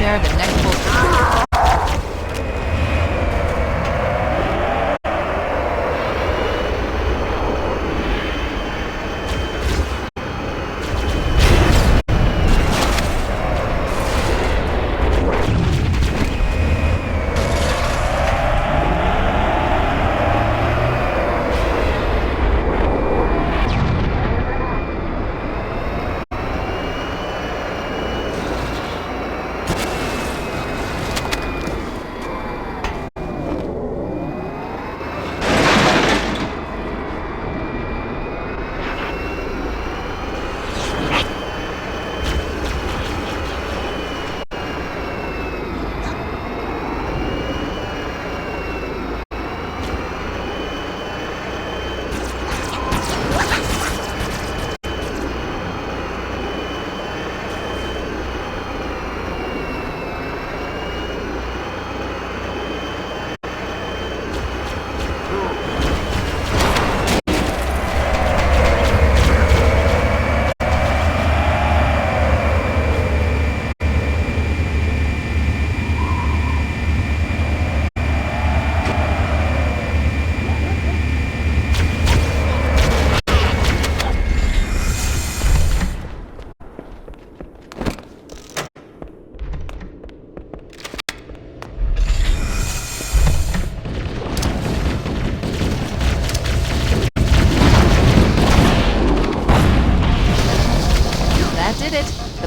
care of it next full.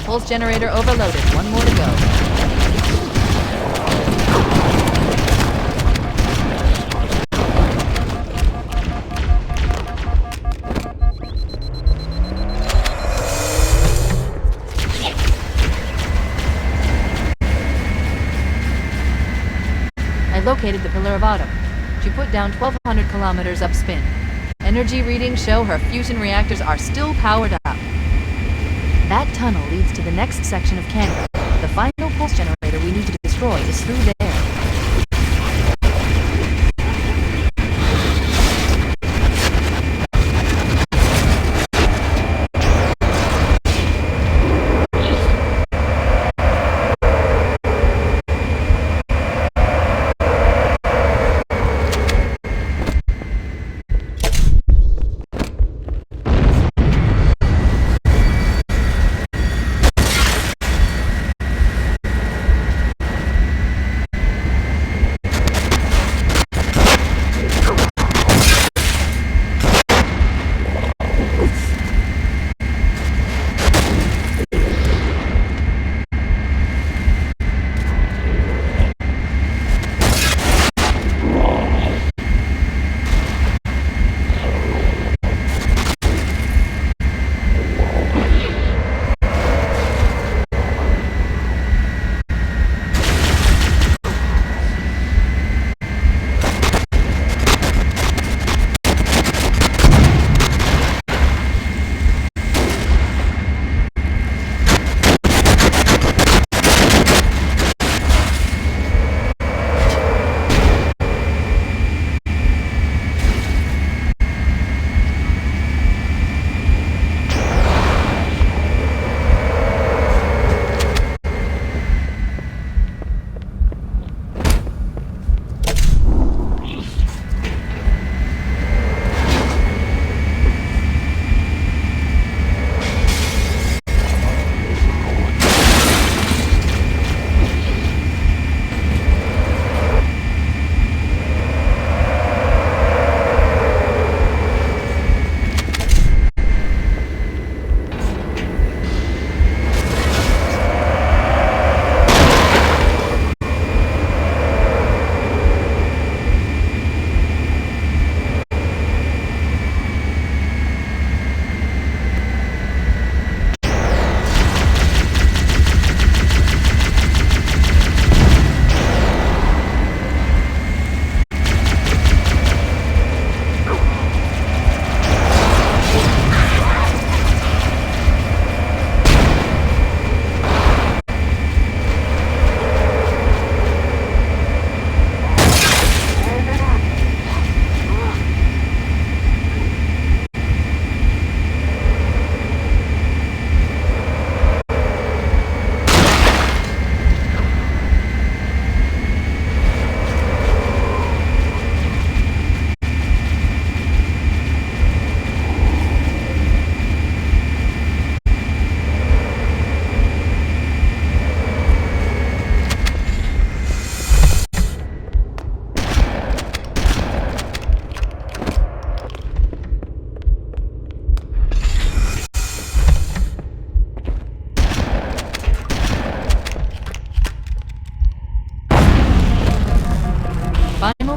Pulse generator overloaded. One more to go. I located the Pillar of Autumn. She put down 1,200 kilometers upspin. Energy readings show her fusion reactors are still powered up. That tunnel leads to the next section of canyon. The final pulse generator we need to destroy is through there.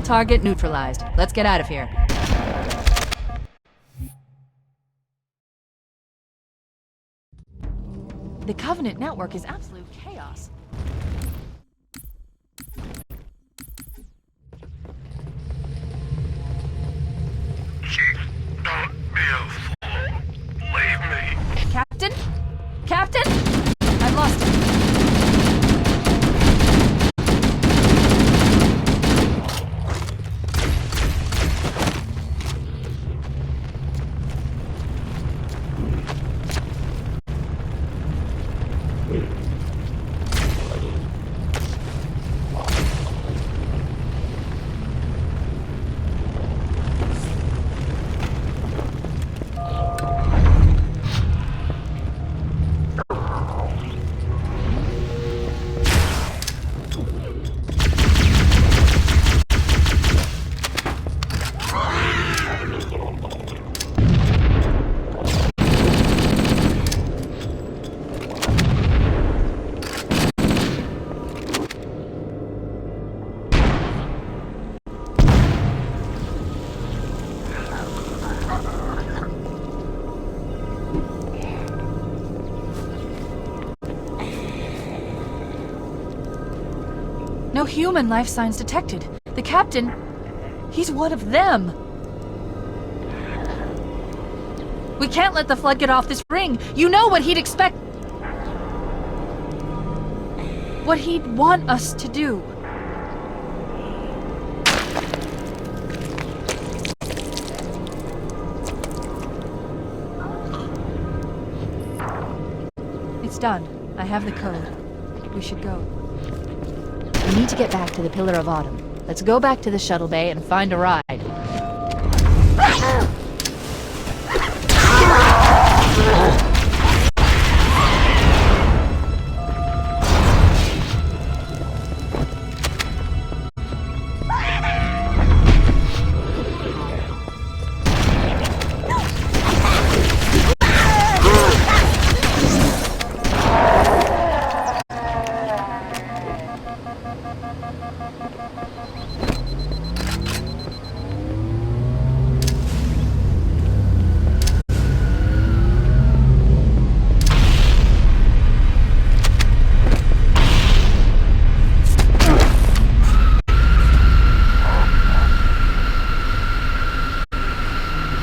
Target neutralized. Let's get out of here. The Covenant network is absolute chaos. Don't be a fool. Leave me. Captain? Captain? I've lost him. No human life signs detected. The captain, he's one of them. We can't let the Flood get off this ring. You know what he'd expect. What he'd want us to do. It's done. I have the code. We should go. We need to get back to the Pillar of Autumn. Let's go back to the shuttle bay and find a ride.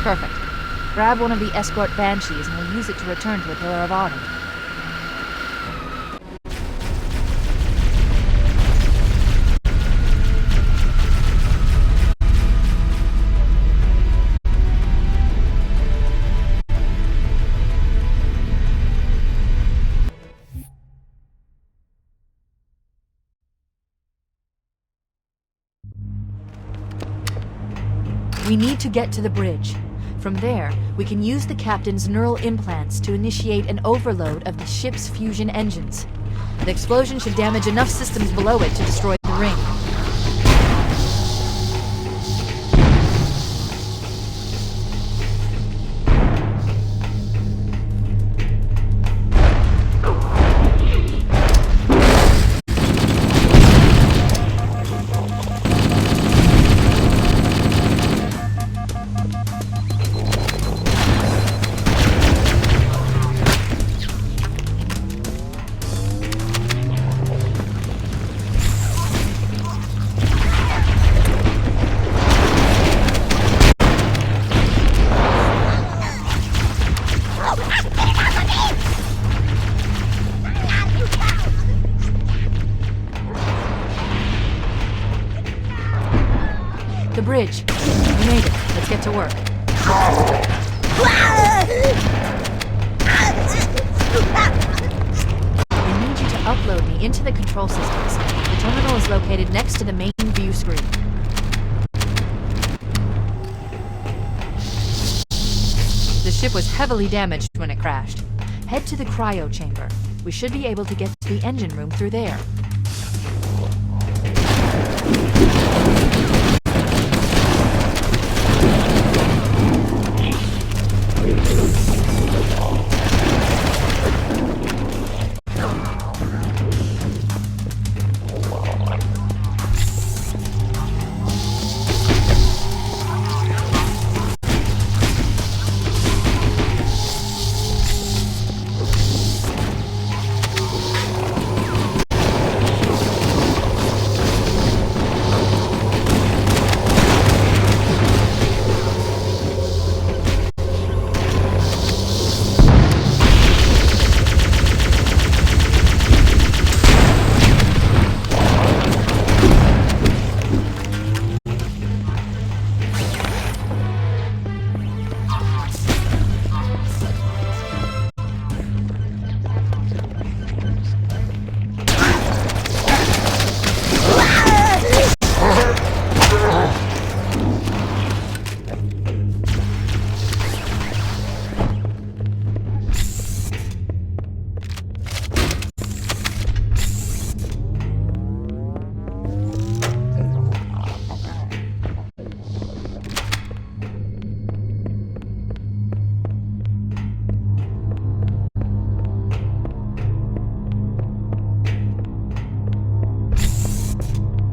Perfect. Grab one of the escort banshees and we'll use it to return to the Pillar of Autumn. We need to get to the bridge. From there, we can use the captain's neural implants to initiate an overload of the ship's fusion engines. The explosion should damage enough systems below it to destroy the ring. The bridge. We made it. Let's get to work. I need you to upload me into the control systems. The terminal is located next to the main view screen. The ship was heavily damaged when it crashed. Head to the cryo chamber. We should be able to get to the engine room through there.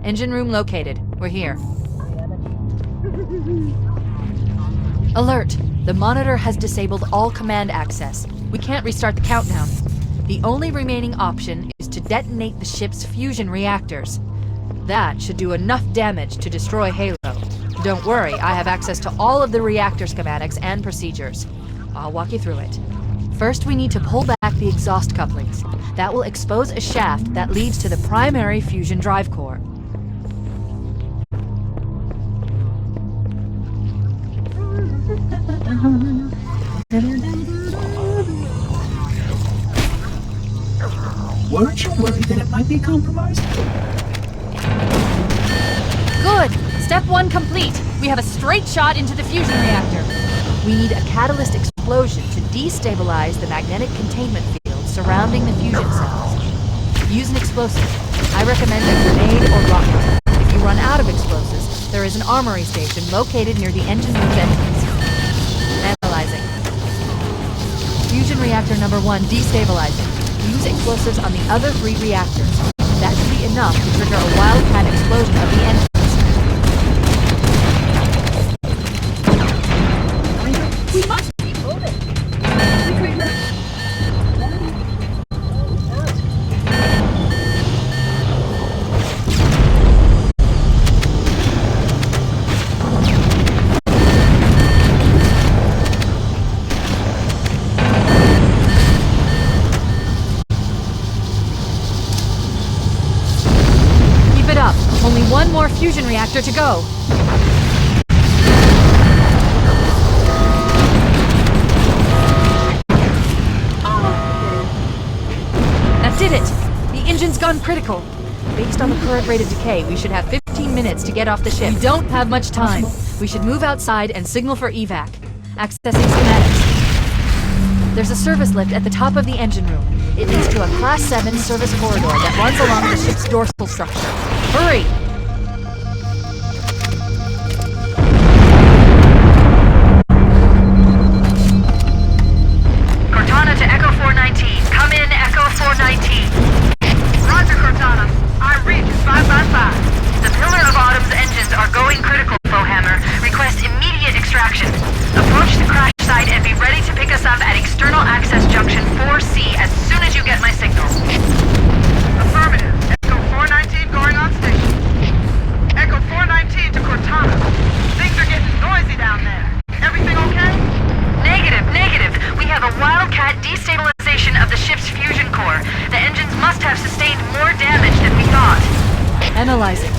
Engine room located. We're here. Alert! The monitor has disabled all command access. We can't restart the countdown. The only remaining option is to detonate the ship's fusion reactors. That should do enough damage to destroy Halo. Don't worry, I have access to all of the reactor schematics and procedures. I'll walk you through it. First, we need to pull back the exhaust couplings. That will expose a shaft that leads to the primary fusion drive core. Weren't you worried that it might be compromised? Good! Step 1 complete. We have a straight shot into the fusion reactor. We need a catalyst explosion to destabilize the magnetic containment field surrounding the fusion cells. Use an explosive. I recommend a grenade or rocket. If you run out of explosives, there is an armory station located near the engine room's entrance. Analyzing. Fusion reactor number 1 destabilizing. Use explosives on the other 3 reactors. That should be enough to trigger a wildcat explosion of the engine. We must keep moving. Keep it up. Only one more fusion reactor to go. Did it! The engine's gone critical. Based on the current rate of decay, we should have 15 minutes to get off the ship. We don't have much time. We should move outside and signal for evac. Accessing schematics. There's a service lift at the top of the engine room. It leads to a Class 7 service corridor that runs along the ship's dorsal structure. Hurry! Cortana to Echo 419. Come in, Echo 419. Roger, Cortana. I read you 5x5. The Pillar of Autumn's engines are going critical, Bowhammer. Request immediate extraction. Approach the crash site and be ready to pick us up at External Access Junction 4C as soon as you get my signal. Affirmative. Echo 419 going on station. Echo 419 to Cortana. Things are getting noisy down there. Everything okay? Negative. We have a wildcat destabilization of the ship's fusion core. The engines must have sustained more damage than we thought. Analyzing.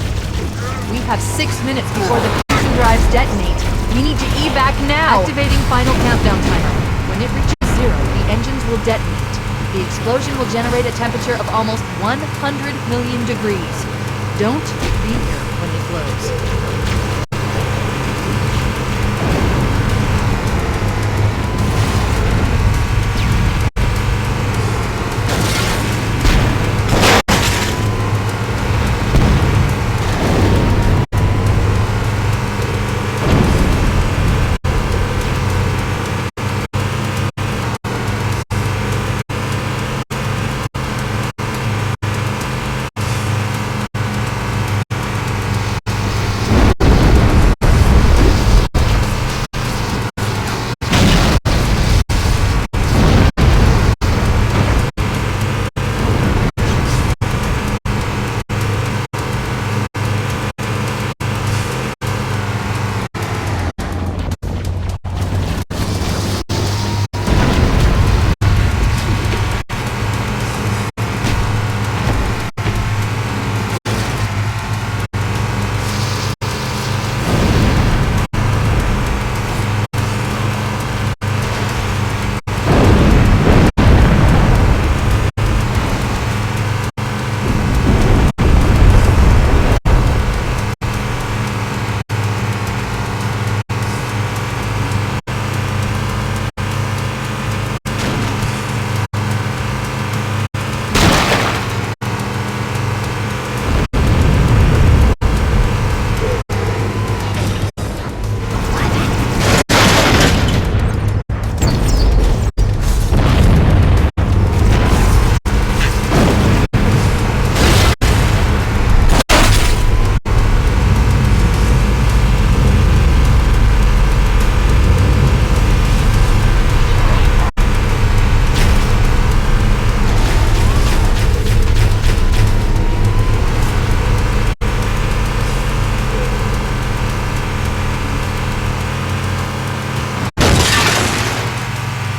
We have 6 minutes before the fusion drives detonate. We need to evac now! Activating final countdown timer. When it reaches 0, the engines will detonate. The explosion will generate a temperature of almost 100 million degrees. Don't be here when it blows.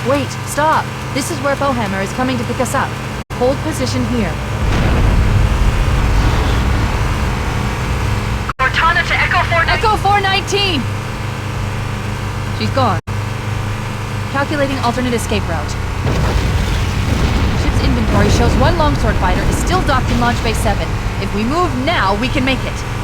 Wait, stop! This is where Bowhammer is coming to pick us up. Hold position here. Cortana to Echo 419. Echo 419! She's gone. Calculating alternate escape route. Ship's inventory shows one longsword fighter is still docked in Launch Bay 7. If we move now, we can make it.